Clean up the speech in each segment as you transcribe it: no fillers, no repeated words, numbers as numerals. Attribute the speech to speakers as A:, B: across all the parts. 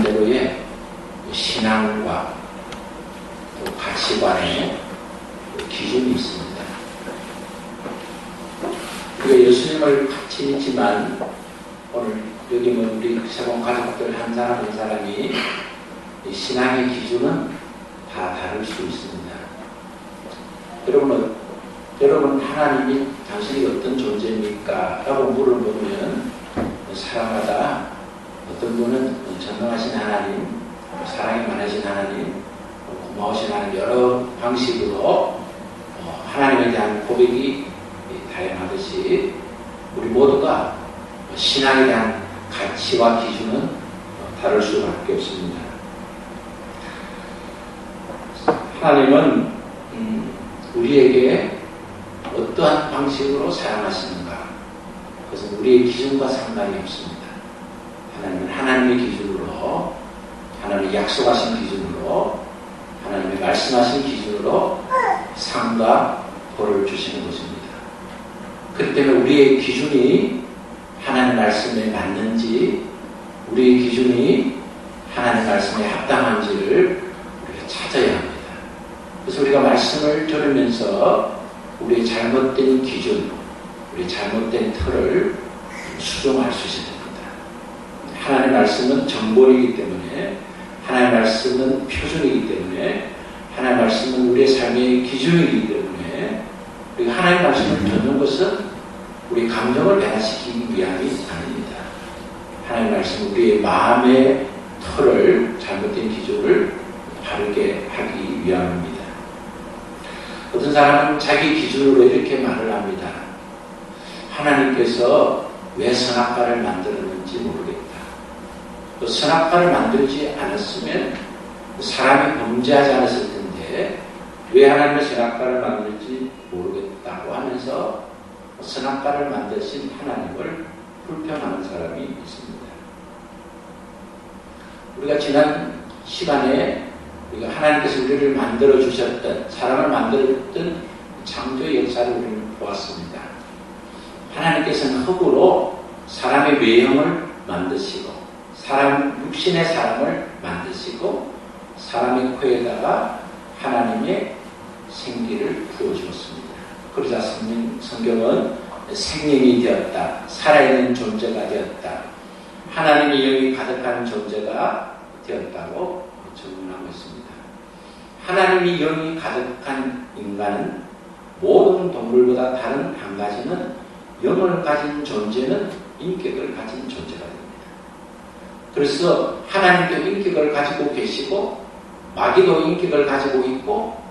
A: 나름대로의 신앙과 또 가치관의 기준이 있습니다. 우리가 예수님을 같이 믿지만 오늘 여기 우리 세번 가족들 한 사람 한 사람이 이 신앙의 기준은 다 다를 수 있습니다. 여러분 하나님이 당신이 어떤 존재입니까? 라고 물어보면 사람마다 어떤 분은 전능하신 하나님, 사랑이 많으신 하나님, 고마우신 하나님 여러 방식으로 하나님에 대한 고백이 다양하듯이 우리 모두가 신앙에 대한 가치와 기준은 다를 수밖에 없습니다. 하나님은 우리에게 어떠한 방식으로 사랑하시는가, 그것은 우리의 기준과 상관이 없습니다. 하나님은 하나님의 기준으로, 하나님의 약속하신 기준으로, 하나님의 말씀하신 기준으로 상과 벌을 주시는 것입니다. 그렇기 때문에 우리의 기준이 하나님 말씀에 맞는지, 우리의 기준이 하나님 말씀에 합당한지를 우리가 찾아야 합니다. 그래서 우리가 말씀을 들으면서 우리의 잘못된 기준, 우리의 잘못된 틀을 수정할 수 있어야 됩니다. 하나님의 말씀은 정본이기 때문에, 하나님의 말씀은 표준이기 때문에, 하나님의 말씀은 우리의 삶의 기준이기 때문에 우리가 하나님의 말씀을 듣는 것은 우리 감정을 변화시키기 위함이 아닙니다. 하나님의 말씀은 우리의 마음의 틀을, 잘못된 기준을 바르게 하기 위함입니다. 어떤 사람은 자기 기준으로 이렇게 말을 합니다. 하나님께서 왜 선악과를 만들었는지 모르겠다. 또 선악과를 만들지 않았으면 사람이 범죄하지 않았을 텐데 왜 하나님의 선악과를 만들지 모르겠다고 하면서 선악과를 만드신 하나님을 불평하는 사람이 있습니다. 우리가 지난 시간에 우리가 하나님께서 우리를 만들어 주셨던, 사람을 만들었던 창조의 역사를 우리는 보았습니다. 하나님께서는 흙으로 사람의 외형을 만드시고, 육신의 사람을 만드시고, 사람의 코에다가 하나님의 생기를 부어주었습니다. 그러자 성경은 생명이 되었다, 살아있는 존재가 되었다, 하나님의 영이 가득한 존재가 되었다고 증언하고 있습니다. 하나님의 영이 가득한 인간은 모든 동물보다 다른 한 가지는 영을 가진 존재는 인격을 가진 존재가 됩니다. 그래서 하나님도 인격을 가지고 계시고, 마귀도 인격을 가지고 있고,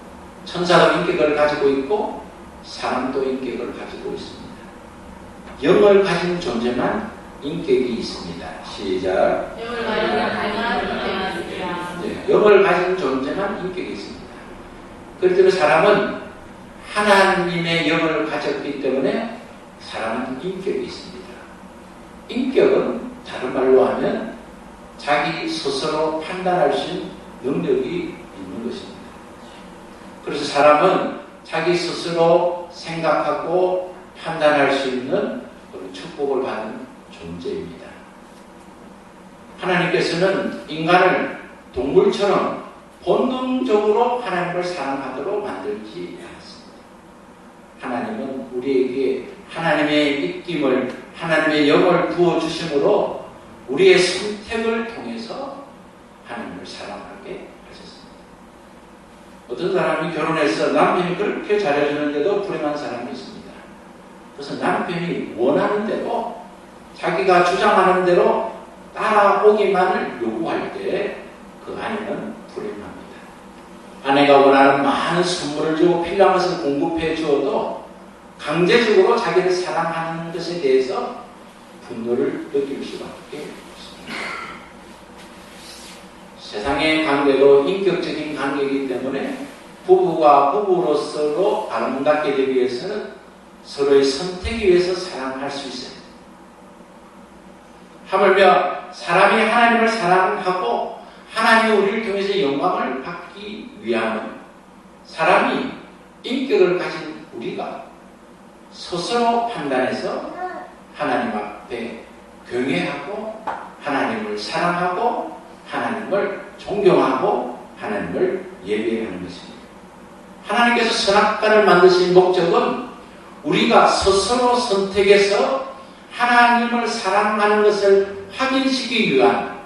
A: 천사도 인격을 가지고 있고, 사람도 인격을 가지고 있습니다. 영을 가진 존재만 인격이 있습니다. 시작. 영을 가진 존재만 인격이 있습니다. 그렇기 때문에 사람은 하나님의 영을 가졌기 때문에 사람은 인격이 있습니다. 인격은 다른 말로 하면 자기 스스로 판단할 수 있는 능력이 있는 것입니다. 그래서 사람은 자기 스스로 생각하고 판단할 수 있는 그런 축복을 받은 존재입니다. 하나님께서는 인간을 동물처럼 본능적으로 하나님을 사랑하도록 만들지 않았습니다. 하나님은 우리에게 하나님의 믿김을, 하나님의 영을 부어주심으로 우리의 선택을 통해서 하나님을 사랑하게 하셨습니다. 어떤 사람이 결혼해서 남편이 그렇게 잘해주는데도 불행한 사람이 있습니다. 그래서 남편이 원하는 대로, 자기가 주장하는 대로 따라오기만을 요구할 때 그 아내는 불행합니다. 아내가 원하는 많은 선물을 주고 필요한 것을 공급해 주어도 강제적으로 자기를 사랑하는 것에 대해서 분노를 느낄 수밖에 없습니다. 세상의 관계도 인격적인 관계이기 때문에 부부가 부부로서로 아름답게 되기 위해서는 서로의 선택에 의해서 사랑할 수 있어요. 하물며 사람이 하나님을 사랑하고 하나님이 우리를 통해서 영광을 받기 위함은 사람이 인격을 가진 우리가 스스로 판단해서 하나님 앞에 경외하고 하나님을 사랑하고 하나님 하나님을 존경하고 하나님을 예배하는 것입니다. 하나님께서 선악과를 만드신 목적은 우리가 스스로 선택해서 하나님을 사랑하는 것을 확인시키기 위한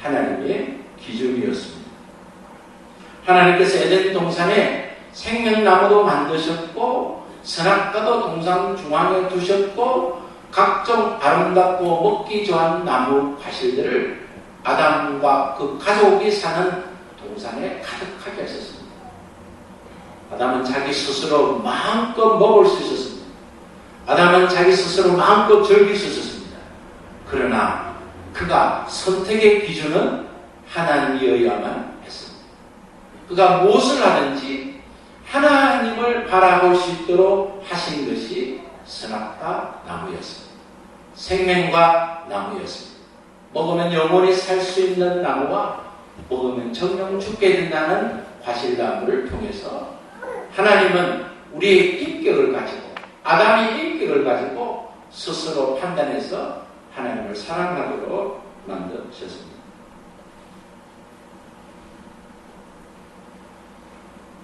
A: 하나님의 기준이었습니다. 하나님께서 에덴 동산에 생명나무도 만드셨고 선악과도 동산 중앙에 두셨고 각종 아름답고 먹기 좋은 나무 과실들을 아담과 그 가족이 사는 동산에 가득하게 하셨습니다. 아담은 자기 스스로 마음껏 먹을 수 있었습니다. 아담은 자기 스스로 마음껏 즐길 수 있었습니다. 그러나 그가 선택의 기준은 하나님이어야만 했습니다. 그가 무엇을 하든지 하나님을 바라볼 수 있도록 하신 것이 선악과 나무였습니다. 생명과 나무였습니다. 먹으면 영원히 살 수 있는 나무와 먹으면 정령 죽게 된다는 과실나무를 통해서 하나님은 우리의 인격을 가지고 아담의 인격을 가지고 스스로 판단해서 하나님을 사랑하도록 만드셨습니다.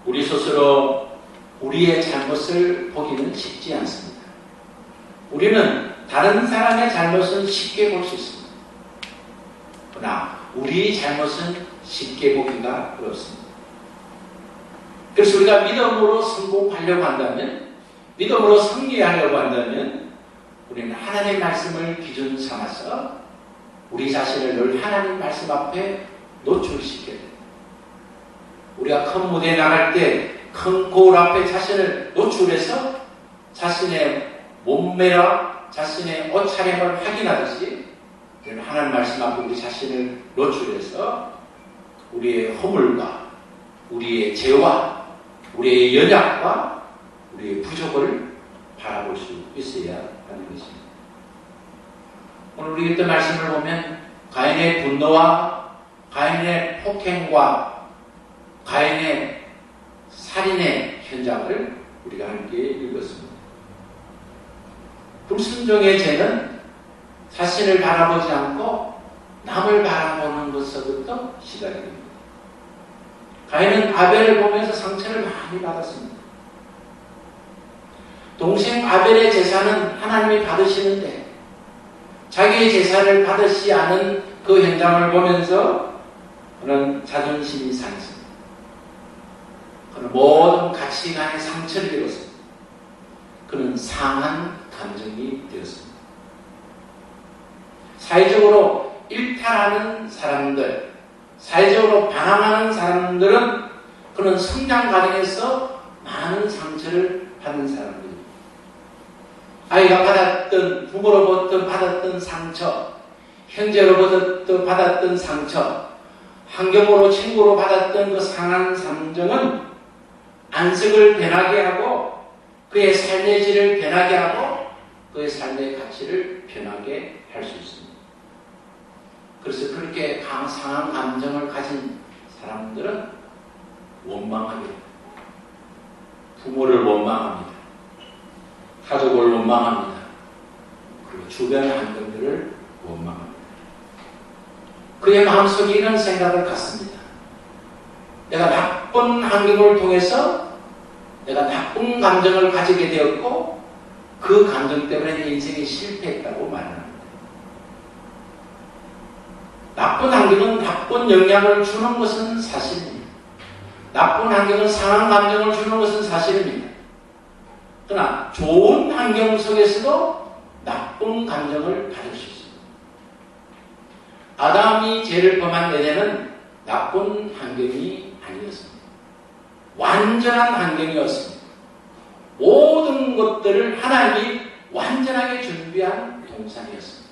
A: 우리 스스로 우리의 잘못을 보기는 쉽지 않습니다. 우리는 다른 사람의 잘못은 쉽게 볼 수 있습니다. 그러나 우리의 잘못은 쉽게 보기가 어렵습니다. 그래서 우리가 믿음으로 성공하려고 한다면, 믿음으로 승리하려고 한다면 우리는 하나님의 말씀을 기준 삼아서 우리 자신을 늘 하나님 말씀 앞에 노출시켜야 됩니다. 우리가 큰 무대에 나갈 때 큰 거울 앞에 자신을 노출해서 자신의 몸매와 자신의 옷차림을 확인하듯이 하나님 말씀 앞에 우리 자신을 노출해서 우리의 허물과 우리의 죄와 우리의 연약과 우리의 부족을 바라볼 수 있어야 하는 것입니다. 오늘 우리 그때 말씀을 보면 가인의 분노와 가인의 폭행과 가인의 살인의 현장을 우리가 함께 읽었습니다. 불순종의 죄는 자신을 바라보지 않고 남을 바라보는 것서부터 시작이 됩니다. 가인은 아벨을 보면서 상처를 많이 받았습니다. 동생 아벨의 제사는 하나님이 받으시는데 자기의 제사를 받으시 않은 그 현장을 보면서 그는 자존심이 상했습니다. 그는 모든 가치관의 상처를 입었습니다. 그는 상한 감정이 되었습니다. 사회적으로 일탈하는 사람들, 사회적으로 반항하는 사람들은 그는 성장 과정에서 많은 상처를 받는 사람들입니다. 아이가 받았던, 부모로부터 받았던 상처, 형제로부터 받았던 상처, 환경으로 친구로 받았던 그 상한 감정은 안색을 변하게 하고 그의 삶의 질을 변하게 하고 그의 삶의 가치를 변하게 할 수 있습니다. 그래서 그렇게 상한 감정을 가진 사람들은 원망하게 됩니다. 부모를 원망합니다. 가족을 원망합니다. 그리고 주변 환경들을 원망합니다. 그의 마음속에 이런 생각을 갖습니다. 내가 나쁜 환경을 통해서 내가 나쁜 감정을 가지게 되었고 그 감정 때문에 내 인생이 실패했다고 말합니다. 나쁜 환경은 나쁜 영향을 주는 것은 사실입니다. 나쁜 환경은 상한 감정을 주는 것은 사실입니다. 그러나 좋은 환경 속에서도 나쁜 감정을 받을 수 있습니다. 아담이 죄를 범한 에덴은 나쁜 환경이 아니었습니다. 완전한 환경이었습니다. 모든 것들을 하나님이 완전하게 준비한 동산이었습니다.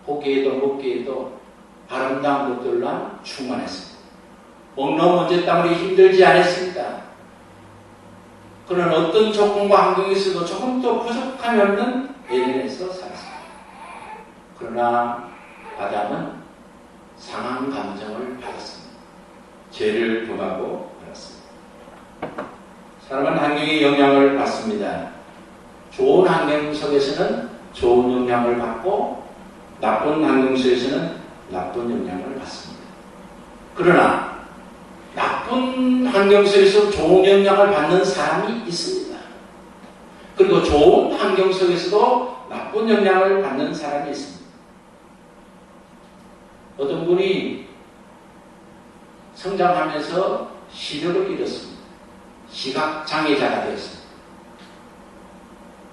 A: 보기에도 먹기에도 아름다운 것들로 충만했습니다. 먹는 문제 때문에 힘들지 않았습니다. 그는 어떤 조건과 환경이 있어도 조금도 부족함이 없는 에덴에서 살았습니다. 그러나 아담은 상한 감정을 받았습니다. 죄를 범하고 받았습니다. 사람은 환경의 영향을 받습니다. 좋은 환경 속에서는 좋은 영향을 받고 나쁜 환경 속에서는 나쁜 영향을 받습니다. 그러나 나쁜 환경 속에서 좋은 영향을 받는 사람이 있습니다. 그리고 좋은 환경 속에서도 나쁜 영향을 받는 사람이 있습니다. 어떤 분이 성장하면서 시력을 잃었습니다. 시각장애자가 되었습니다.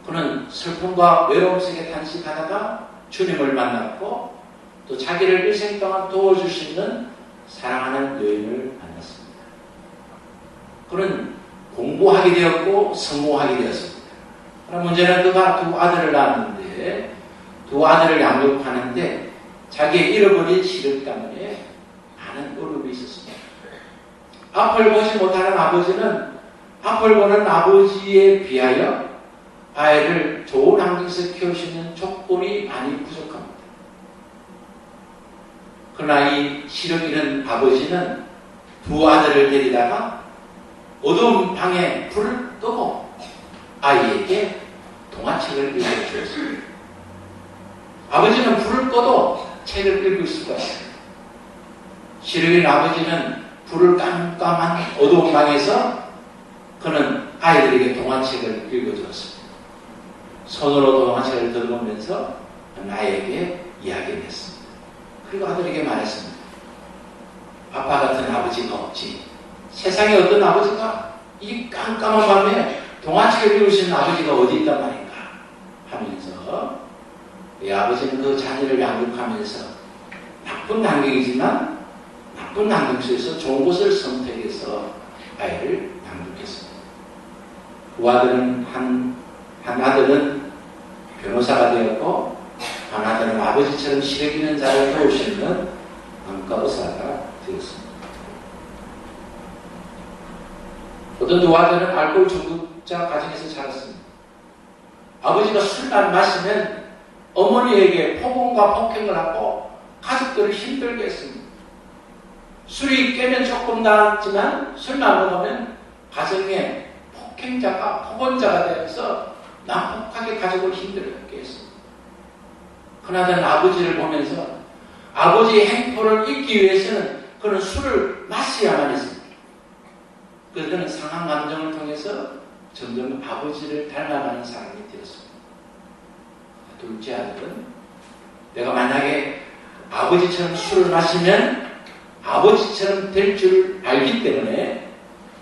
A: 그는 슬픔과 외로움 속에 탄식하다가 주님을 만났고 또 자기를 일생 동안 도와줄 수 있는 사랑하는 여인을 만났습니다. 그는 공부하게 되었고 성공하게 되었습니다. 그럼 문제는 그가 두 아들을 낳았는데 두 아들을 양육하는데 자기의 잃어버린 시력 때문에 많은 어려움이 있었습니다. 앞을 보지 못하는 아버지는 앞을 보는 아버지에 비하여 아이를 좋은 환경에서 키울 수 있는 조건이 많이 부족합니다. 그러나 이 시력 잃은 아버지는 두 아들을 데리다가 어두운 방에 불을 끄고 아이에게 동화책을 읽어주었습니다. 아버지는 불을 꺼도 책을 읽을 수가 있습니다. 시력 잃은 아버지는 불을 깜깜한 어두운 방에서 그는 아이들에게 동화책을 읽어주었습니다. 손으로 동화책을 들어보면서 아이에게 이야기를 했습니다. 그리고 아들에게 말했습니다. 아빠 같은 아버지가 없지. 세상에 어떤 아버지가 이 깜깜한 밤에 동화책을 읽을 수 있는 아버지가 어디 있단 말인가 하면서 이 아버지는 그 자녀를 양육하면서 나쁜 환경이지만 나쁜 환경 속에서 좋은 곳을 선택해서 아이를 양육했습니다. 그 아들은 한 아들은 변호사가 되었고 한 아들은 아버지처럼 시력 있는 자를 도울 수 있는 안과 의사가 되었습니다. 어떤 두 아들은 알코올 중독자 가정에서 자랐습니다. 아버지가 술만 마시면 어머니에게 폭언과 폭행을 하고 가족들을 힘들게 했습니다. 술이 깨면 조금 나았지만 술만 먹으면 가정에 폭행자가 폭언자가 되어서 난폭하게 가족을 힘들게 했습니다. 그나저나 아버지를 보면서 아버지의 행포를 잊기 위해서는 그는 술을 마셔야만 했습니다. 그래서 그는 상한 감정을 통해서 점점 아버지를 닮아가는 사람이 되었습니다. 둘째 아들은 내가 만약에 아버지처럼 술을 마시면 아버지처럼 될 줄 알기 때문에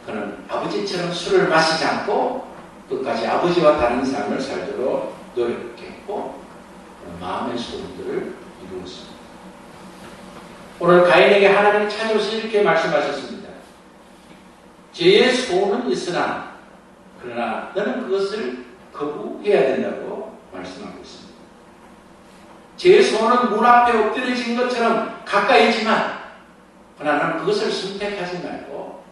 A: 그는 아버지처럼 술을 마시지 않고 끝까지 아버지와 다른 삶을 살도록 노력했고 마음의 소원들을 이루었습니다. 오늘 가인에게 하나님이 찾아오셔서 이렇게 말씀하셨습니다. 죄의 소원은 있으나 그러나 너는 그것을 거부해야 된다고 말씀하고 있습니다. 죄의 소원은 문 앞에 엎드려진 것처럼 가까이 있지만 그러나 너는 그것을 선택하지 말고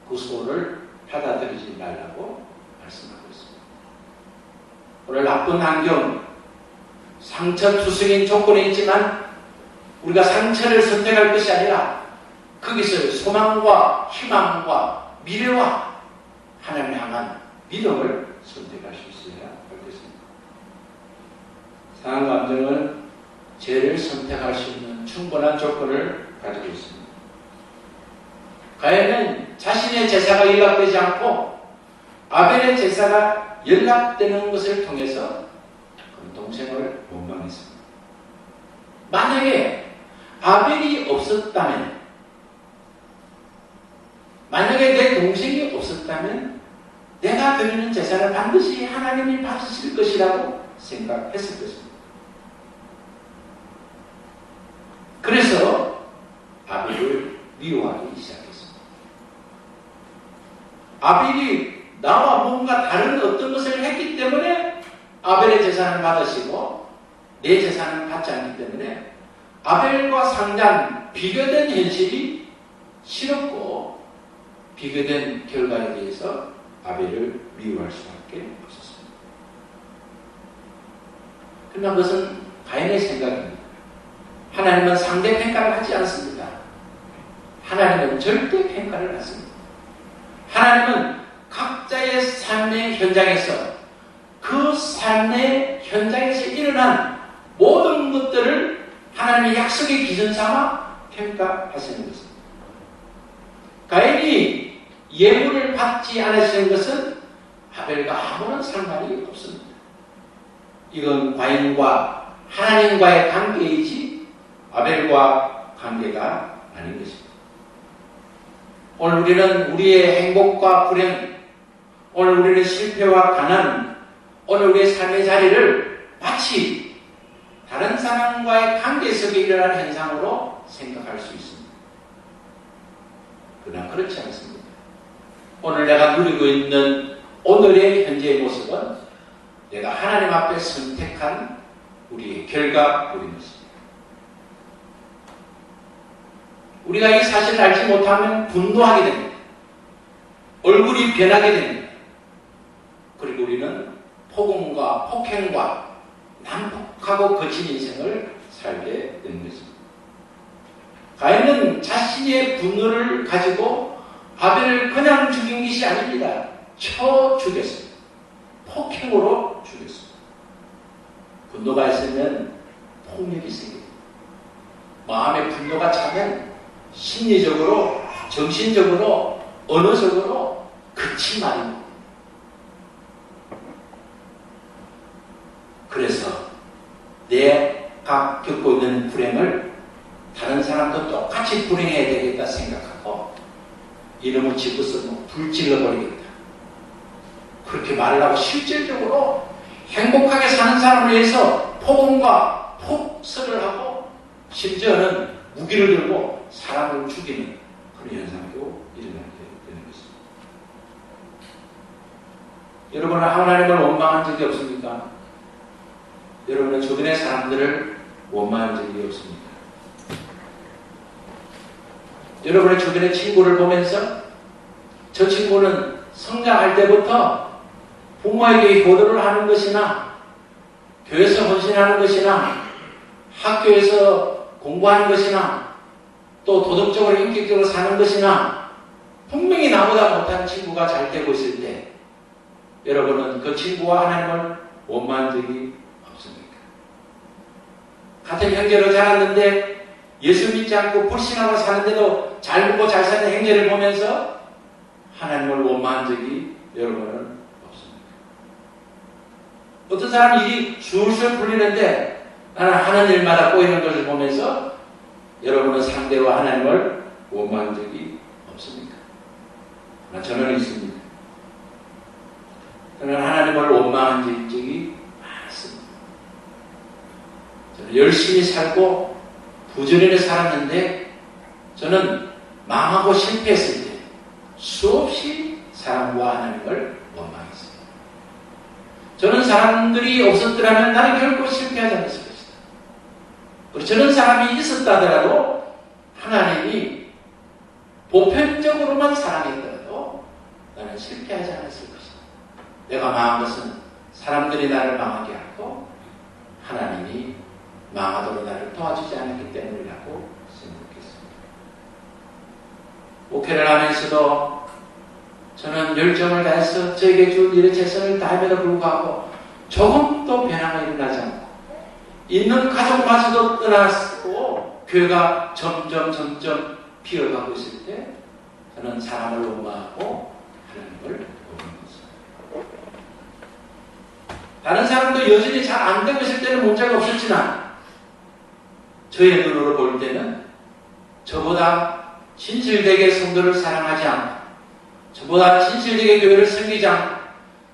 A: 그 소원을 받아들이지 말라고 말씀하고 있습니다. 오늘 나쁜 환경, 상처투성인 조건이 있지만 우리가 상처를 선택할 것이 아니라 거기서 소망과 희망과 미래와 하나님을 향한 믿음을 선택할 수 있어야 하겠습니다. 상한 감정은 죄를 선택할 수 있는 충분한 조건을 가지고 있습니다. 가인은 자신의 제사가 연락되지 않고 아벨의 제사가 연락되는 것을 통해서 동생을 원망했습니다. 만약에 아벨이 없었다면, 만약에 내 동생이 없었다면 내가 드리는 제사를 반드시 하나님이 받으실 것이라고 생각했을 것입니다. 그래서 아벨을 미워하기 시작했습니다. 아벨이 나와 뭔가 다른 어떤 것을 했기 때문에 아벨의 제사는 받으시고 내 제사는 받지 않기 때문에 아벨과 상대한 비교된 현실이 싫었고 비교된 결과에 대해서 아벨을 미워할 수밖에 없었습니다. 그러나 그것은 가인의 생각입니다. 하나님은 상대 평가를 하지 않습니다. 하나님은 절대 평가를 하십니다. 하나님은 각자의 삶의 현장에서 그 삶의 현장에서 일어난 모든 것들을 하나님의 약속의 기준 삼아 평가하시는 것입니다. 가인이 예물을 받지 않으시는 것은 아벨과 아무런 상관이 없습니다. 이건 가인과 하나님과의 관계이지 아벨과 관계가 아닌 것입니다. 오늘 우리는 우리의 행복과 불행, 오늘 우리는 실패와 가난, 오늘 우리의 삶의 자리를 마치 다른 사람과의 관계 속에 일어난 현상으로 생각할 수 있습니다. 그러나 그렇지 않습니다. 오늘 내가 누리고 있는 오늘의 현재의 모습은 내가 하나님 앞에 선택한 우리의 결과물입니다. 우리가 이 사실을 알지 못하면 분노하게 됩니다. 얼굴이 변하게 됩니다. 그리고 우리는 폭언과 폭행과 난폭하고 거친 인생을 살게 되는 것입니다. 가인은 자신의 분노를 가지고 아벨을 그냥 죽인 것이 아닙니다. 쳐 죽였습니다. 폭행으로 죽였습니다. 분노가 있으면 폭력이 생깁니다. 마음에 분노가 차면 심리적으로, 정신적으로, 언어적으로 그치 말입니다. 그래서 내가 겪고 있는 불행을 다른 사람도 똑같이 불행해야 되겠다 생각하고 이름을 짓고서 불질러버리겠다. 그렇게 말을 하고 실질적으로 행복하게 사는 사람을 위해서 폭언과 폭설을 하고 심지어는 무기를 들고 사람을 죽이는 그런 현상도 일어나게 되는 것입니다. 여러분은 하나님을 원망한 적이 없습니까? 여러분은 주변의 사람들을 원망한 적이 없습니까? 여러분의 주변의 친구를 보면서 저 친구는 성장할 때부터 부모에게 효도를 하는 것이나 교회에서 헌신하는 것이나 학교에서 공부하는 것이나 또 도덕적으로 인격적으로 사는 것이나 분명히 나보다 못한 친구가 잘 되고 있을 때 여러분은 그 친구와 하나님을 원망한 적이 없습니까? 같은 형제로 자랐는데 예수 믿지 않고 불신하고 사는데도 잘 먹고 잘 사는 형제를 보면서 하나님을 원망한 적이 여러분은 없습니까? 어떤 사람이 일이 술술 풀리는데 나는 하는 일마다 꼬이는 것을 보면서 여러분은 상대로 하나님을 원망한 적이 없습니까? 저는 있습니다. 저는 하나님을 원망한 적이 많습니다. 저는 열심히 살고 부지런히 살았는데 저는 망하고 실패했을 때 수없이 사람과 하나님을 원망했습니다. 저는 사람들이 없었더라면 나는 결코 실패하지 않았을 것이다. 그리고 저런 사람이 있었다 하더라도 하나님이 보편적으로만 사랑했더라도 나는 실패하지 않았을 것이다. 내가 망한 것은 사람들이 나를 망하게 하고 하나님이 망하도록 나를 도와주지 않았기 때문이라고 생각했습니다. 목회를 하면서도 저는 열정을 다해서 저에게 준 일의 최선을 다함에도 불구하고 조금도 변화가 일어나지 않고 있는 가족마저도 떠났고 교회가 점점 비어가고 있을 때 저는 사람을 원망하고 하나님을 원망했습니다. 다른 사람도 여전히 잘 안 되고 있을 때는 문제가 없었지만 저의 눈으로 볼 때는 저보다 진실되게 성도를 사랑하지 않고 저보다 진실되게 교회를 섬기지 않고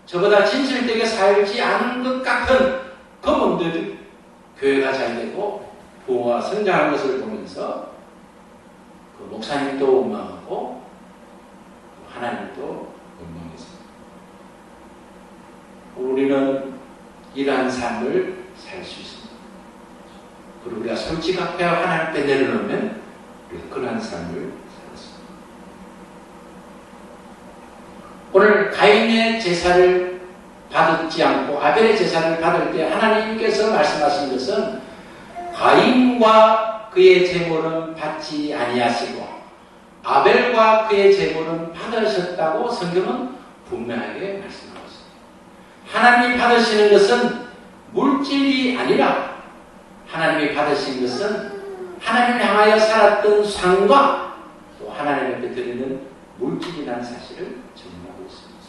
A: 저보다 진실되게 살지 않은 것 같은 그분들이 교회가 잘 되고 부모가 성장하는 것을 보면서 그 목사님도 원망하고 하나님도 원망했습니다. 우리는 이러한 삶을 살 수 있습니다. 그리고 우리가 솔직하게 하나님 앞에 내려놓으면 우리가 그러한 삶을 살았습니다. 오늘 가인의 제사를 받지 않고 아벨의 제사를 받을 때 하나님께서 말씀하신 것은 가인과 그의 제물은 받지 아니하시고 아벨과 그의 제물은 받으셨다고 성경은 분명하게 말씀하고 있습니다. 하나님이 받으시는 것은 물질이 아니라 하나님이 받으신 것은 하나님을 향하여 살았던 삶과 또 하나님 앞에 드리는 물질이라는 사실을 증명하고 있습니다.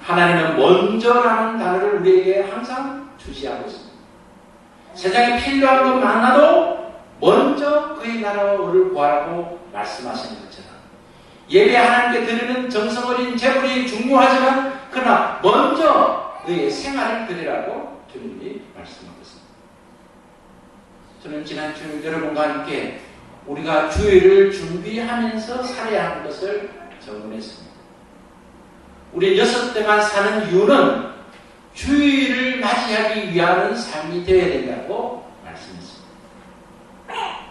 A: 하나님은 먼저라는 단어를 우리에게 항상 주시하고 있습니다. 세상에 필요한 것 많아도 먼저 그의 나라와 의를 구하라고 말씀하시는 것처럼 예배 하나님께 드리는 정성 어린 제물이 중요하지만 그러나 먼저 너의 생활을 드리라고 주님이 말씀하고 있습니다. 저는 지난 주일 여러분과 함께 우리가 주일을 준비하면서 살아야 하는 것을 적응했습니다. 우리 6대만 사는 이유는 주일을 맞이하기 위한 삶이 되어야 된다고 말씀했습니다.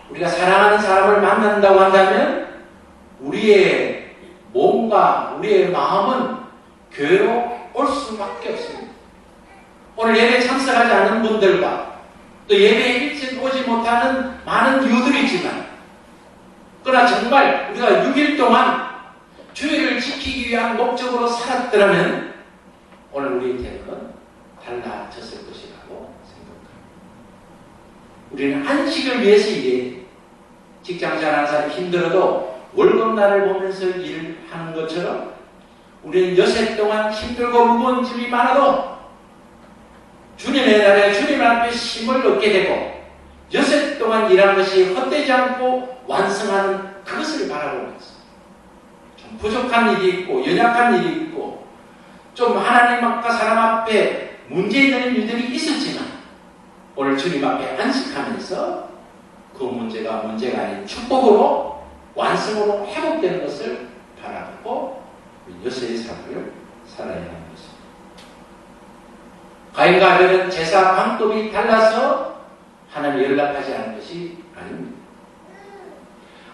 A: 우리가 사랑하는 사람을 만난다고 한다면 우리의 몸과 우리의 마음은 괴로울 수밖에 없습니다. 오늘 예배에 참석하지 않은 분들과 또 예배에 일찍 오지 못하는 많은 이유들이 있지만 그러나 정말 우리가 6일 동안 주일을 지키기 위한 목적으로 살았더라면 오늘 우리의 태도는 달라졌을 것이라고 생각합니다. 우리는 안식을 위해서 일해 직장생활 하는 사람이 힘들어도 월급날을 보면서 일을 하는 것처럼 우리는 여세 동안 힘들고 무거운 짐이 많아도 주님의 날에 주님 앞에 힘을 얻게 되고 여세 동안 일한 것이 헛되지 않고 완성하는 그것을 바라보면서 좀 부족한 일이 있고 연약한 일이 있고 좀 하나님 앞과 사람 앞에 문제 있는 일들이 있었지만 오늘 주님 앞에 안식하면서 그 문제가 아닌 축복으로 완성으로 회복되는 것을 바라보고 여세의 삶을 살아야 하는 것입니다. 가인과 아벨은 제사 방법이 달라서 하나님이 연락하지 않은 것이 아닙니다.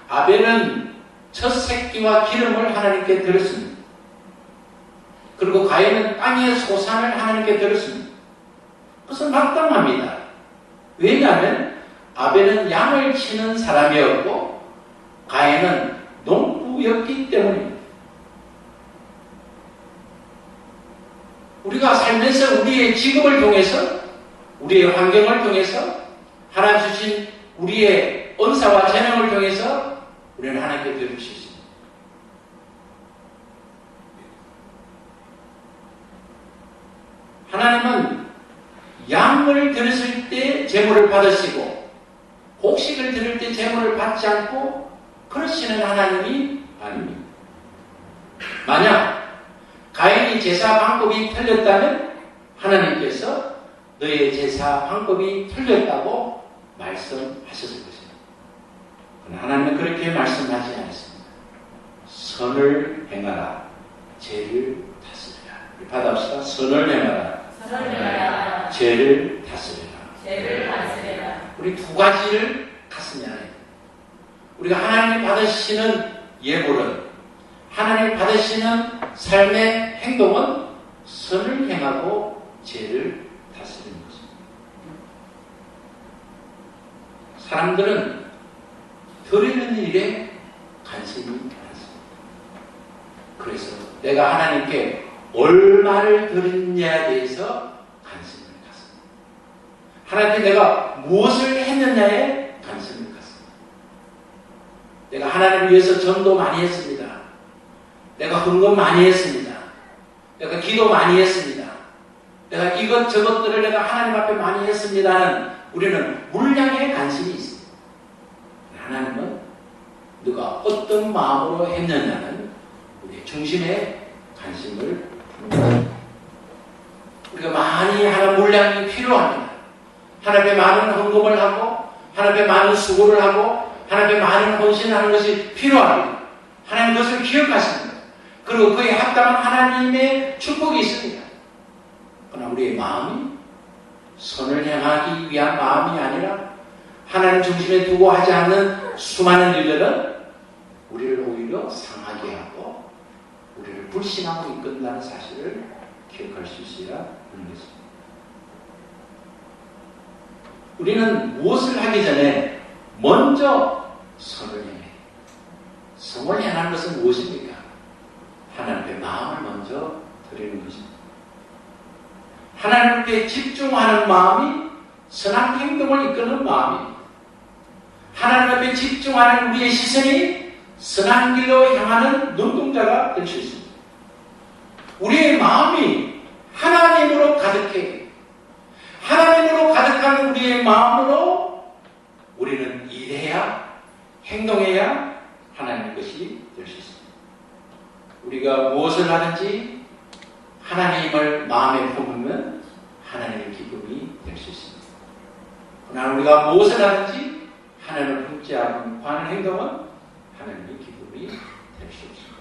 A: 아벨은 첫 새끼와 기름을 하나님께 드렸습니다. 그리고 가인은 땅의 소산을 하나님께 드렸습니다. 그것은 마땅합니다. 왜냐하면 아벨은 양을 치는 사람이었고 가인은 농부였기 때문입니다. 우리가 살면서 우리의 직업을 통해서 우리의 환경을 통해서 하나님 주신 우리의 은사와 재능을 통해서 우리는 하나님께 드릴 수 있습니다. 하나님은 양을 드렸을 때 제물을 받으시고 곡식을 드릴 때 제물을 받지 않고 그러시는 하나님이 아닙니다. 만약 가인이 제사 방법이 틀렸다면 하나님께서 너의 제사 방법이 틀렸다고 말씀하셨을 것입니다. 그러나 하나님은 그렇게 말씀하지 않았습니다. 선을 행하라, 죄를 다스리라. 받아봅시다. 선을 행하라, 죄를 다스리라. 우리 두 가지를 가슴에 안아야 됩니다. 우리가 하나님이 받으시는 예물은 하나님이 받으시는 삶의 행동은 선을 행하고 죄를 다스리는 것입니다. 사람들은 드리는 일에 관심이 많습니다. 그래서 내가 하나님께 얼마를 드렸냐에 대해서 관심을 갖습니다. 하나님께 내가 무엇을 했느냐에 관심을 갖습니다. 내가 하나님을 위해서 전도 많이 했습니다. 내가 헌금 많이 했습니다. 내가 기도 많이 했습니다. 내가 이것저것들을 내가 하나님 앞에 많이 했습니다는 우리는 물량에 관심이 있습니다. 하나님은 누가 어떤 마음으로 했느냐는 우리의 중심에 관심을 둡니다. 우리가 많이 하는 물량이 필요합니다. 하나님 앞에 많은 헌금을 하고 하나님 앞에 많은 수고를 하고 하나님 앞에 많은 헌신을 하는 것이 필요합니다. 하나님 그것을 기억하십니다. 그리고 그에 합당한 하나님의 축복이 있습니다. 그러나 우리의 마음이 선을 행하기 위한 마음이 아니라 하나님 중심에 두고 하지 않는 수많은 일들은 우리를 오히려 상하게 하고 우리를 불신앙으로 이끈다는 사실을 기억할 수 있어야 하는 것입니다. 우리는 무엇을 하기 전에 먼저 선을 행해야 합니다. 선을 행하는 것은 무엇입니까? 하나님께 마음을 먼저 드리는 것입니다. 하나님께 집중하는 마음이 선한 행동을 이끄는 마음입니다. 하나님 앞에 집중하는 우리의 시선이 선한 길로 향하는 눈동자가 될 수 있습니다. 우리의 마음이 하나님으로 가득해 하나님으로 가득한 우리의 마음으로 우리는 일해야 행동해야 하나님의 것이 될 수 있습니다. 우리가 무엇을 하든지 하나님을 마음에 품으면 하나님의 기쁨이 될 수 있습니다. 그러나 우리가 무엇을 하든지 하나님을 품지 않고 하는 행동은 하나님의 기쁨이 될 수 없습니다.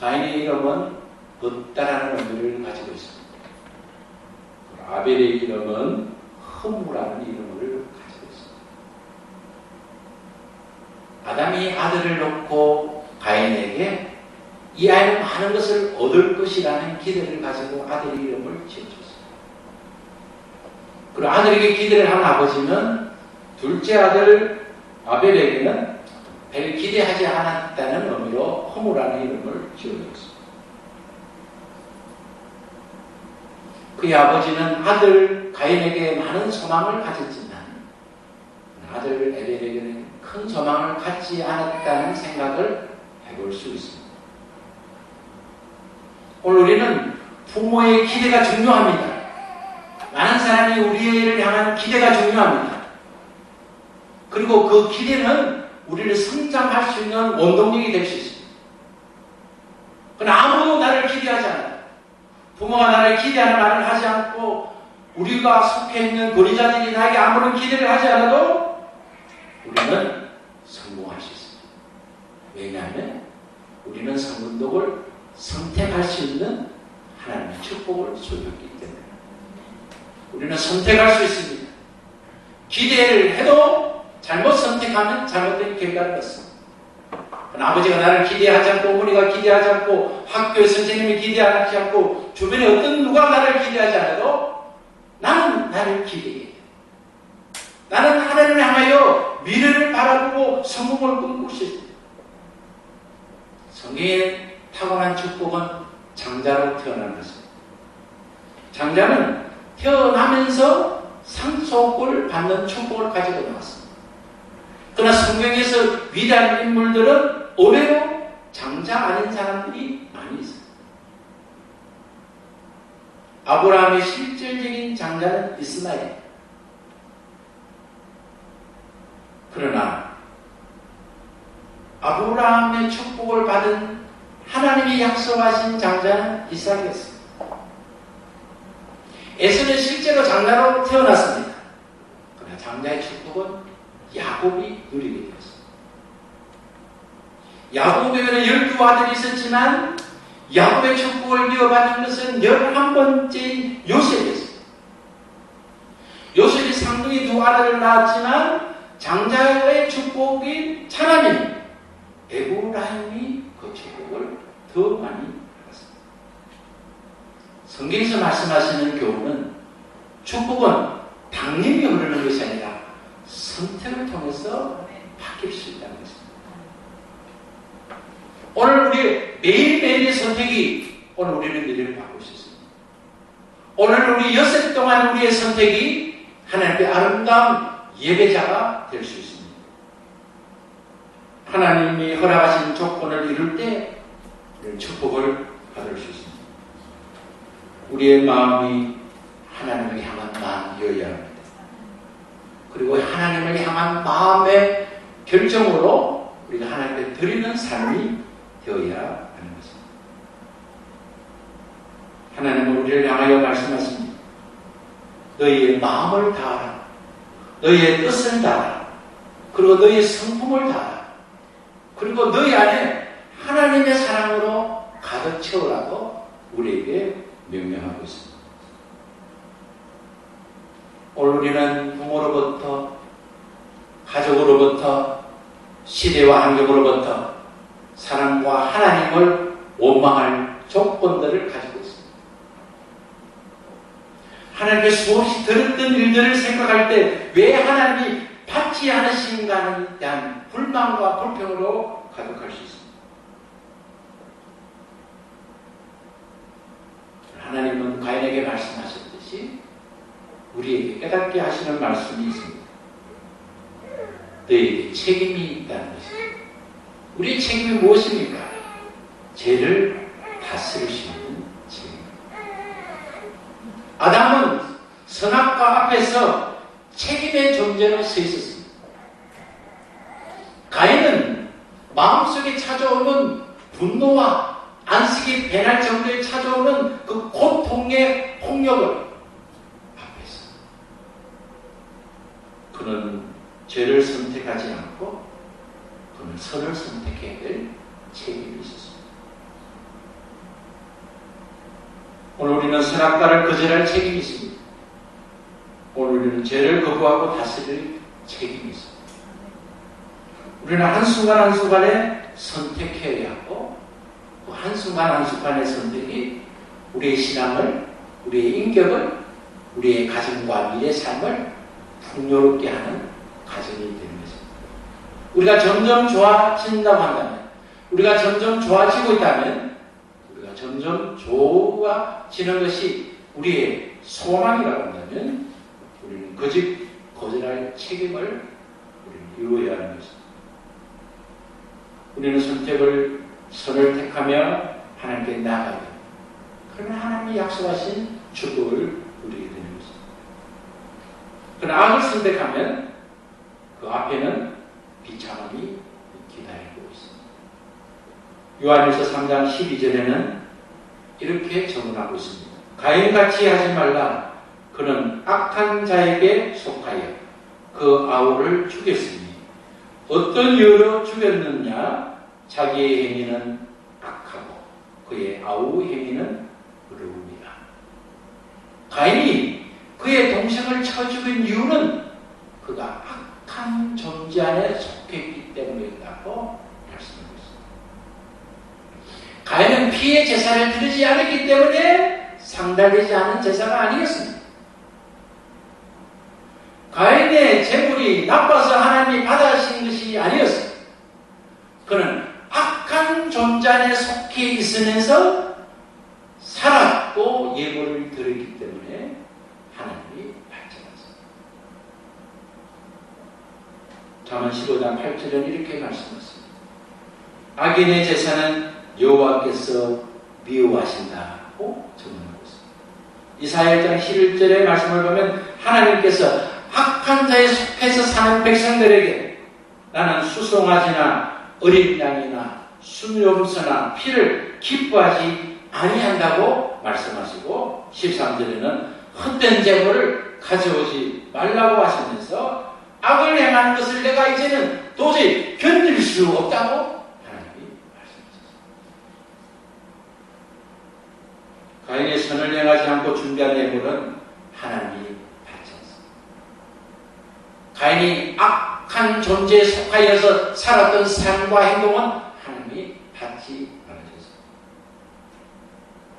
A: 가인의 이름은 없다라는 의미를 가지고 있습니다. 아벨의 이름은 허무라는 이름을 가지고 있습니다. 아담이 아들을 놓고 가인에게 이 아이는 많은 것을 얻을 것이라는 기대를 가지고 아들의 이름을 지어줬습니다. 그리고 아들에게 기대를 한 아버지는 둘째 아들 아벨에게는 별 기대하지 않았다는 의미로 허무라는 이름을 지어줬습니다. 그의 아버지는 아들 가인에게 많은 소망을 가졌지만 아들 에벨에게는 큰 소망을 갖지 않았다는 생각을 해볼 수 있습니다. 오늘 우리는 부모의 기대가 중요합니다. 많은 사람이 우리를 향한 기대가 중요합니다. 그리고 그 기대는 우리를 성장할 수 있는 원동력이 될 수 있습니다. 그러나 아무도 나를 기대하지 않아요. 부모가 나를 기대하는 말을 하지 않고 우리가 속해 있는 권위자들이 나에게 아무런 기대를 하지 않아도 우리는 성공할 수 있습니다. 왜냐하면 우리는 성공덕을 선택할 수 있는 하나님의 축복을 소유했기 때문에 우리는 선택할 수 있습니다. 기대를 해도 잘못 선택하면 잘못된 결과를 얻습니다. 아버지가 나를 기대하지 않고 어머니가 기대하지 않고 학교의 선생님이 기대하지 않고 주변에 어떤 누가 나를 기대하지 않아도 나는 나를 기대해. 나는 하나님을 향하여 미래를 바라보고 성공을 꿈꿀 수 있습니다. 성경의 타고난 축복은 장자로 태어난 것입니다. 장자는 태어나면서 상속을 받는 축복을 가지고 나왔습니다. 그러나 성경에서 위대한 인물들은 의외로 장자 아닌 사람들이 많이 있습니다. 아브라함의 실질적인 장자는 이스마엘. 그러나 아브라함의 축복을 받은 하나님이 약속하신 장자는 이삭이었습니다. 에서는 실제로 장자로 태어났습니다. 그러나 장자의 축복은 야곱이 누리게 되었습니다. 야곱에게는 12아들이 있었지만 야곱의 축복을 이어받은 것은 11번째인 요셉이었습니다. 요셉이 상둥이 2아들을 낳았지만 장자의 축복이 차라리 에브라임이 그 축복을 더 많이 받았습니다. 성경에서 말씀하시는 교훈은 축복은 당연히 흐르는 것이 아니라 선택을 통해서 바뀔 수 있다는 것입니다. 오늘 우리 매일매일의 선택이 오늘 우리는 미래를 바꿀 수 있습니다. 오늘 우리 여섯 동안 우리의 선택이 하나님의 아름다운 예배자가 될 수 있습니다. 하나님이 허락하신 조건을 이룰 때 축복을 받을 수 있습니다. 우리의 마음이 하나님을 향한 마음이어야 합니다. 그리고 하나님을 향한 마음의 결정으로 우리가 하나님께 드리는 삶이 되어야 하는 것입니다. 하나님은 우리를 향하여 말씀하십니다. 너희의 마음을 다하라. 너희의 뜻을 다하라. 그리고 너희의 성품을 다하라. 그리고 너희 안에 하나님의 사랑으로 가득 채우라고 우리에게 명령하고 있습니다. 오늘 우리는 부모로부터, 가족으로부터, 시대와 환경으로부터 사랑과 하나님을 원망할 조건들을 가지고 있습니다. 하나님께 수없이 들었던 일들을 생각할 때 왜 하나님이 받지 않으신가에 대한 불만과 불평으로 가득할 수 있습니다. 하나님은 가인에게 말씀하셨듯이 우리에게 깨닫게 하시는 말씀이 있습니다. 너에게 책임이 있다는 것입니다. 우리의 책임이 무엇입니까? 죄를 다스릴 수 있는 책임입니다. 아담은 선악과 앞에서 책임의 존재로 서 있었습니다. 가인은 마음속에 찾아오는 분노와 안식이 배날 정도에 찾아오는 그 고통의 폭력을 앞에서 그는 죄를 선택하지 않고 그는 선을 선택해야 될 책임이 있었습니다. 오늘 우리는 선악과를 거절할 책임이 있습니다. 오늘 우리는 죄를 거부하고 다스릴 책임이 있습니다. 우리는 한순간 한순간에 선택해야 하고 그 한순간 한순간의 선택이 우리의 신앙을, 우리의 인격을, 우리의 가정과 미래 삶을 풍요롭게 하는 가정이 되는 것입니다. 우리가 점점 좋아진다고 한다면, 우리가 점점 좋아지고 있다면, 우리가 점점 좋아지는 것이 우리의 소망이라고 한다면 우리는 거절할 책임을 우리는 이루어야 하는 것입니다. 우리는 선을 택하며 하나님께 나아가야 됩니다. 그러면 하나님이 약속하신 축복을 누리게 되는 것입니다. 그러나 악을 선택하면 그 앞에는 비참함이 기다리고 있습니다. 요한일서 3장 12절에는 이렇게 정언하고 있습니다. 가인같이 하지 말라. 그는 악한 자에게 속하여 그 아우를 죽였으니 어떤 이유로 죽였느냐? 자기의 행위는 악하고 그의 아우 행위는 의로우니라. 가인이 그의 동생을 쳐 죽인 이유는 그가 악한 존재 안에 속했기 때문이었다고 말씀하고 있습니다. 가인은 피의 제사를 드리지 않았기 때문에 상달되지 않은 제사가 아니었습니다. 가인의 재물이 나빠서 하나님이 받아주신 것이 아니었습니다. 그는 악한 존재 안에 속해 있으면서 살았고 예물을 드렸기 때문에 하나님이 발전했습니다. 잠언 15장 8절은 이렇게 말씀하십니다. 악인의 제사는 여호와께서 미워하신다고 전언하고 있습니다. 이사야 1장 11절의 말씀을 보면 하나님께서 악한 자에 속해서 사는 백성들에게 나는 수송아지나 어린 양이나 순염소나 피를 기뻐하지 아니한다고 말씀하시고 13절에는 헛된 재물을 가져오지 말라고 하시면서 악을 행하는 것을 내가 이제는 도저히 견딜 수 없다고 하나님이 말씀하셨습니다. 가인이 선을 행하지 않고 준비한 예물은 하나님이 가인이 악한 존재에 속하여서 살았던 삶과 행동은 하나님이 받지 않으셨습니다.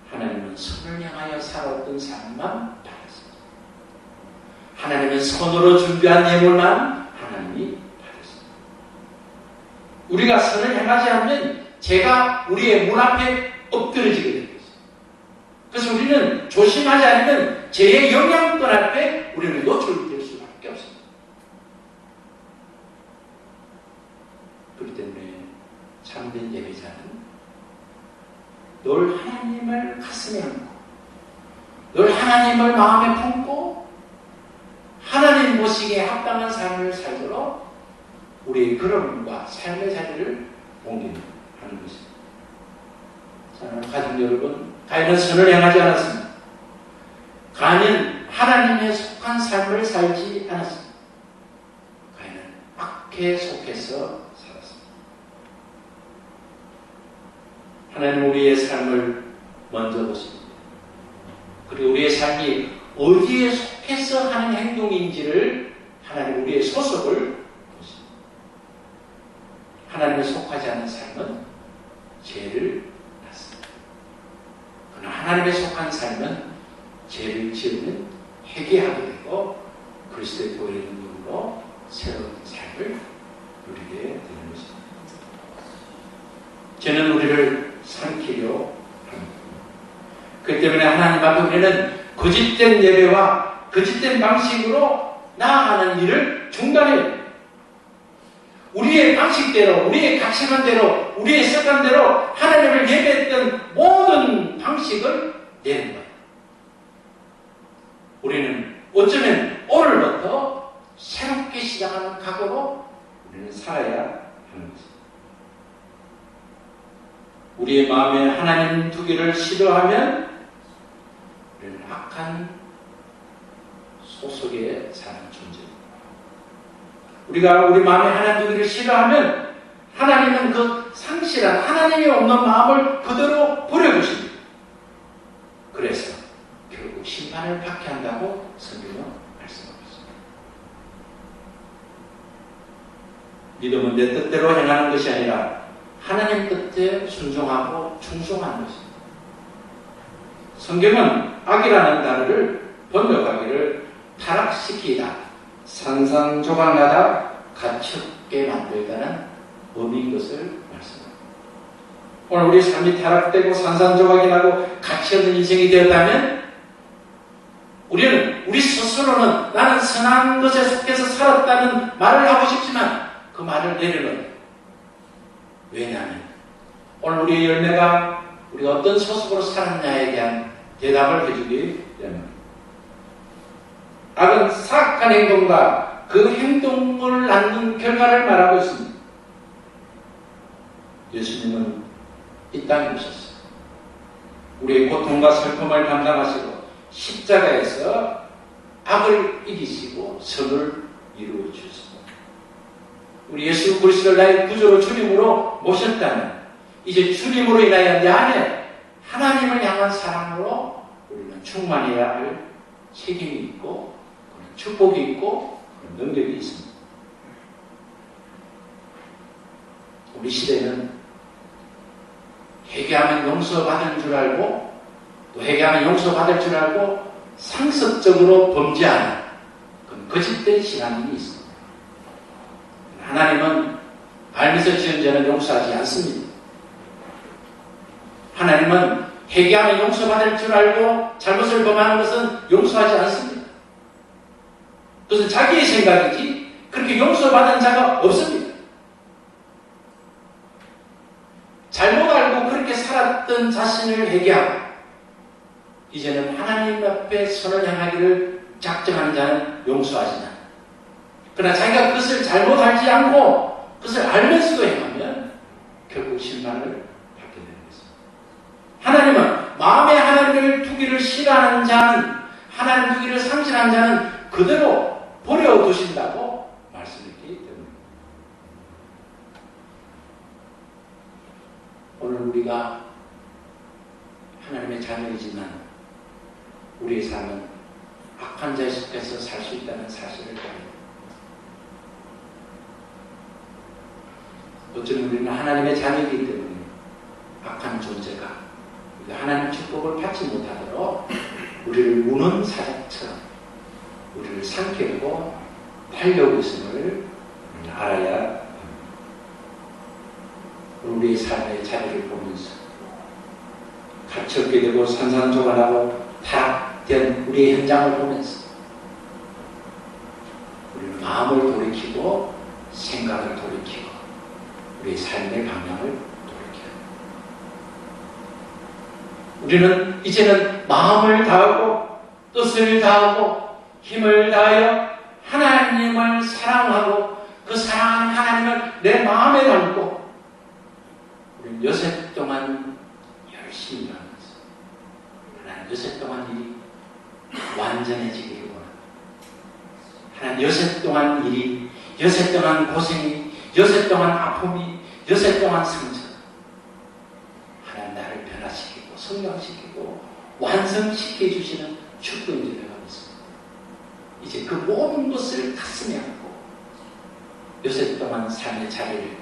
A: 하나님은 선을 향하여 살았던 삶만 받았습니다. 하나님은 선으로 준비한 예물만 하나님이 받았습니다. 우리가 선을 행하지 않으면 죄가 우리의 문 앞에 엎드러지게 됩니다. 그래서 우리는 조심하지 않으면 죄의 영향권 앞에 우리는 노출될 수밖에 없습니다. 그렇기 때문에 참된 예배자는 늘 하나님을 가슴에 안고 늘 하나님을 마음에 품고 하나님 모시기에 합당한 삶을 살도록 우리의 걸음과 삶의 자리를 옮기는 것입니다. 사랑하는 가족 여러분, 가인은 선을 행하지 않았습니다. 가인은 하나님에 속한 삶을 살지 않았습니다. 가인은 악에 속해서 하나님 우리의 삶을 먼저 보십니다. 그리고 우리의 삶이 어디에 속해서 하는 행동인지를 하나님 우리의 소속을 보십니다. 하나님에 속하지 않는 삶은 죄를 낳습니다. 그러나 하나님에 속한 삶은 죄를 지으면 회개하게 되고 그리스도의 보혈의 능력으로 새로운 삶을 누리게 되는 것입니다. 죄는 우리를 삼키려 합니다. 그렇기 때문에 하나님 앞에 우리는 거짓된 예배와 거짓된 방식으로 나아가는 일을 중단해야 합니다. 우리의 방식대로, 우리의 가치관대로, 우리의 습관대로 하나님을 예배했던 모든 방식을 내는 거예요. 우리는 어쩌면 오늘부터 새롭게 시작하는 각오로 우리는 살아야 하는 거죠. 우리의 마음에 하나님 두기를 싫어하면 우리는 악한 소속에 사는 존재입니다. 우리가 우리 마음에 하나님 두기를 싫어하면 하나님은 그 상실한 하나님이 없는 마음을 그대로 버려주십니다. 그래서 결국 심판을 받게 한다고 성경은 말씀하고 있습니다. 믿음은 내 뜻대로 행하는 것이 아니라 하나님 뜻에 순종하고 충성하는 것입니다. 성경은 악이라는 단어를 번역하기를 타락시키다, 산산조각나다, 갇혔게 만들다는 의미인 것을 말씀합니다. 오늘 우리 삶이 타락되고 산산조각이 나고 갇혀있는 인생이 되었다면 우리는 우리 스스로는 나는 선한 것에 속해서 살았다는 말을 하고 싶지만 그 말을 내려놓아요. 왜냐하면 오늘 우리의 열매가 우리가 어떤 소속으로 살았냐에 대한 대답을 해주기 때문입니다. 악은 사악한 행동과 그 행동을 낳는 결과를 말하고 있습니다. 예수님은 이 땅에 오셨어요. 우리의 고통과 슬픔을 감당하시고 십자가에서 악을 이기시고 선을 이루어 주셨습니다. 우리 예수 그리스도를 나의 구주로 주님으로 모셨다면 이제 주님으로 인하여 내 안에 하나님을 향한 사랑으로 우리는 충만해야 할 책임이 있고 축복이 있고 능력이 있습니다. 우리 시대는 회개하면 용서받을 줄 알고 또 회개하면 용서받을 줄 알고 상습적으로 범죄하는 그런 거짓된 신앙이 있습니다. 하나님은 알면서 지은 죄는 용서하지 않습니다. 하나님은 회개하면 용서받을 줄 알고 잘못을 범하는 것은 용서하지 않습니다. 그것은 자기의 생각이지 그렇게 용서받은 자가 없습니다. 잘못 알고 그렇게 살았던 자신을 회개하고 이제는 하나님 앞에 선을 향하기를 작정하는 자는 용서하지 않습니다. 그러나 자기가 그것을 잘못 알지 않고 그것을 알면서도 행하면 결국 심판을 받게 되는 것입니다. 하나님은 마음에 하나님을 두기를 싫어하는 자는 하나님 두기를 상실하는 자는 그대로 버려두신다고 말씀했기 때문입니다. 오늘 우리가 하나님의 자녀이지만 우리의 삶은 악한 자에 속해서 살 수 있다는 사실을 보입니다. 어쩌면 우리는 하나님의 자녀이기 때문에 악한 존재가 우리가 하나님의 축복을 받지 못하도록 우리를 우는 사자처럼 우리를 삼키고 팔려고 있음을 알아야 합니다. 우리의 삶의 자리를 보면서 갇혔게 되고 산산조각나고 타락된 우리의 현장을 보면서 우리는 마음을 돌이키고 생각을 돌이키고 우리의 삶의 방향을 돌이켜야 합니다. 우리는 이제는 마음을 다하고 뜻을 다하고 힘을 다하여 하나님을 사랑하고 그 사랑하는 하나님을 내 마음에 담고 우리는 여세 동안 열심히 일하면서 하나님 여세 동안 일이 완전해지기를 원합니다. 하나님 여세 동안 일이 여세 동안 고생이 여세 동안 아픔이 여세 동안 상처 하나님 나를 변화시키고 성장시키고 완성시켜 주시는 축복인 줄 내가 믿습니다. 이제 그 모든 것을 가슴에 안고 여세 동안 삶의 자리를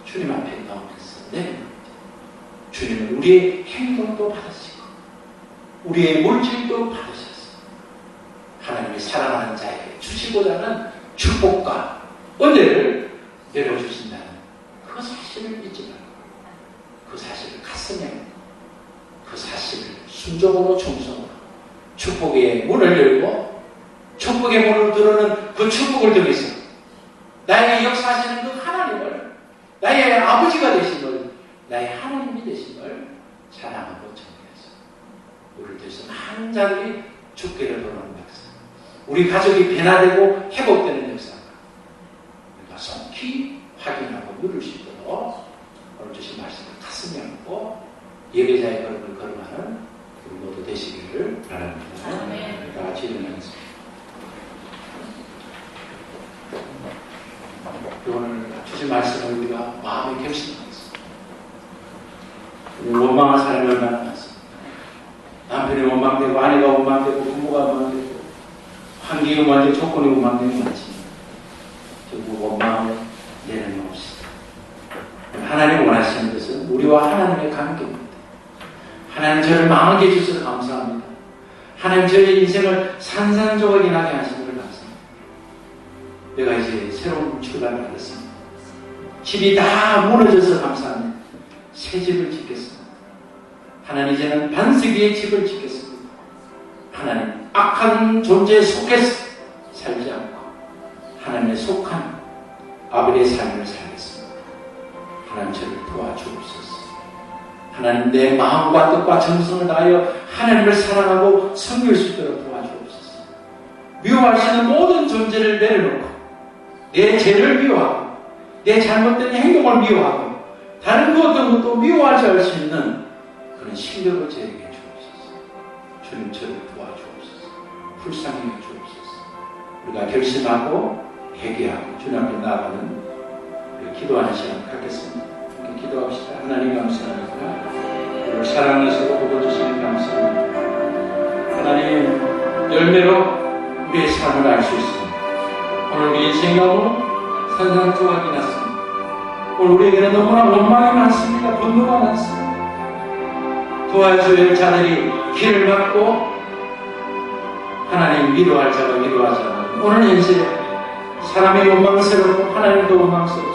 A: 주님 앞에 넣으면서 내립니다. 주님은 우리의 행동도 받으시고 우리의 물질도 받으셨습니다. 하나님이 사랑하는 자에게 주시고자 하는 축복과 은혜를 내려주신다는 그 사실을 잊지 말고 그 사실을 가슴에 그 사실을 순종으로 충성으로 축복의 문을 열고 축복의 문을 들어오는 그 축복을 통해서 나에게 역사하시는 그 나의 아버지가 되심을, 나의 하나님이 되심을 사랑하고 정리해서 우리를 통해서 많은 자들이 주께로 돌아오는 역사, 우리 가족이 변화되고 회복되는 역사가 우리가 속히 확인하고 누릴 수 있도록 오늘 주신 말씀을 가슴에 안고 예배자의 걸음을 걸어가는 우리 모두 되시기를 바랍니다. 다 같이 일어나겠습니다. 오늘 주신 말씀을 우리가 마음에 결심하겠습니다. 원망한 사람이 얼마나 많습니다. 남편이 원망되고, 아내가 원망되고, 부모가 원망되고, 환경이 원망되고, 조건이 원망되고 많지만 결국 원망을 내려놓읍시다. 하나님 원하시는 것은 우리와 하나님의 관계입니다. 하나님 저를 망하게 해주셔서 감사합니다. 하나님 저의 인생을 산산조각이 나게 하심을 감사합니다. 내가 이제 새로운 출발을 하겠습니다. 집이 다 무너져서 감사합니다. 새 집을 짓겠습니다. 하나님 이제는 반석 위에 집을 짓겠습니다. 하나님 악한 존재에 속해서 살지 않고 하나님의 속한 아버지의 삶을 살겠습니다. 하나님 저를 도와주옵소서. 하나님 내 마음과 뜻과 정성을 다하여 하나님을 사랑하고 섬길 수 있도록 도와주옵소서. 미워하시는 모든 존재를 내려놓고 내 죄를 미워하고 내 잘못된 행동을 미워하고 다른 그 어떤 것도 미워하지 않을 수 있는 그런 실력을 저에게 주옵소서. 주님 저를 도와주옵소서. 불쌍히 주옵소서. 우리가 결심하고 회개하고 주님 앞에 나아가는 기도하는 시간 갖겠습니다. 기도합시다. 하나님 감사합니다. 우리를 사랑하시고 복어주시니 감사합니다. 하나님 열매로 우리의 삶을 알 수 있습니다. 오늘 우리 인생 너무 산산조각이 났습니다. 오늘 우리에게는 너무나 원망이 많습니다. 분노가 많습니다. 도와줘야 할 자들이 길을 막고 하나님 위로할 자가 위로하지 않고 오늘 현실에 사람이 원망스럽고 하나님도 원망스럽습니다.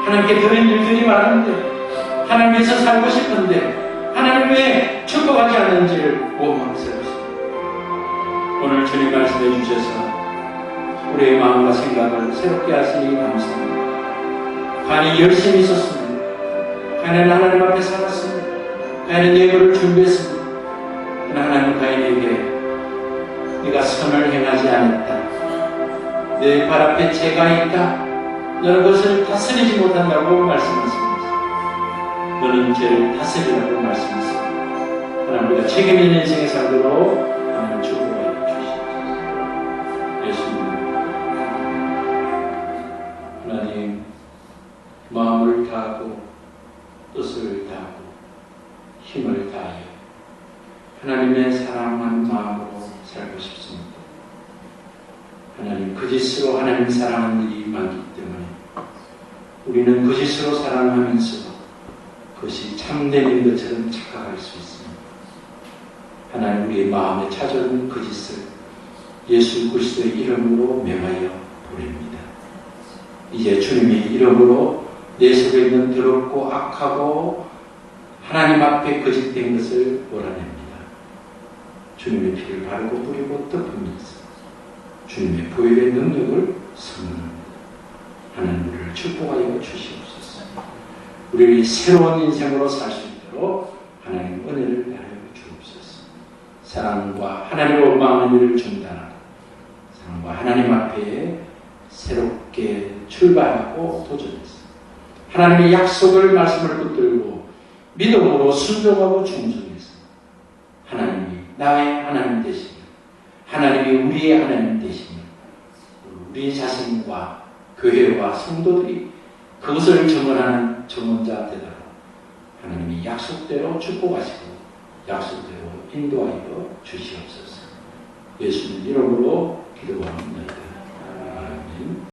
A: 하나님께 드린 일들이 많은데 하나님 위해서 살고 싶은데 하나님 왜 축복하지 않는지를 원망스럽습니다. 오늘 주님 말씀해 주셔서 우리의 마음과 생각을 새롭게 하시니 감사합니다. 간이 열심히 있었습니다. 가인은 하나님 앞에 살았습니다. 가인은 예물을 준비했습니다. 그러나 하나님 가인에게 네가 선을 행하지 않았다. 내 발 앞에 죄가 있다. 너는 그것을 다스리지 못한다고 말씀하십니다. 너는 죄를 다스리라고 말씀하십니다. 하나님 우리가 책임 있는 인생에 살도록 하나님 축복해 주시옵소서. 예수님 하나님 마음을 다하고 뜻을 다하고 힘을 다하여 하나님의 사랑하는 마음으로 살고 싶습니다. 하나님 거짓으로 하나님 사랑하는 일이 많기 때문에 우리는 거짓으로 사랑하면서 그것이 참된 것처럼 착각할 수 있습니다. 하나님 우리의 마음에 찾아오는 거짓을 예수 그리스도의 이름으로 명하여 버립니다. 이제 주님의 이름으로 내 속에 있는 더럽고 악하고 하나님 앞에 거짓된 것을 몰아냅니다. 주님의 피를 바르고 뿌리고 덮으면서 주님의 보혈의 능력을 선언합니다. 하나님 우리를 축복하여 주시옵소서. 우리를 새로운 인생으로 살 수 있도록 하나님 은혜를 베하여 주옵소서. 사랑과 하나님을 원망하는 일을 중단하고 사랑과 하나님 앞에 새롭게 출발하고 도전해서 하나님의 약속을 말씀을 붙들고 믿음으로 순종하고 충성해서 하나님이 나의 하나님 되시며 하나님이 우리의 하나님 되시며 우리 자신과 교회와 성도들이 그것을 증언하는 증언자 되도록 하나님이 약속대로 축복하시고 약속대로 인도하여 주시옵소서. 예수님 이름으로 기도합니다. 아멘.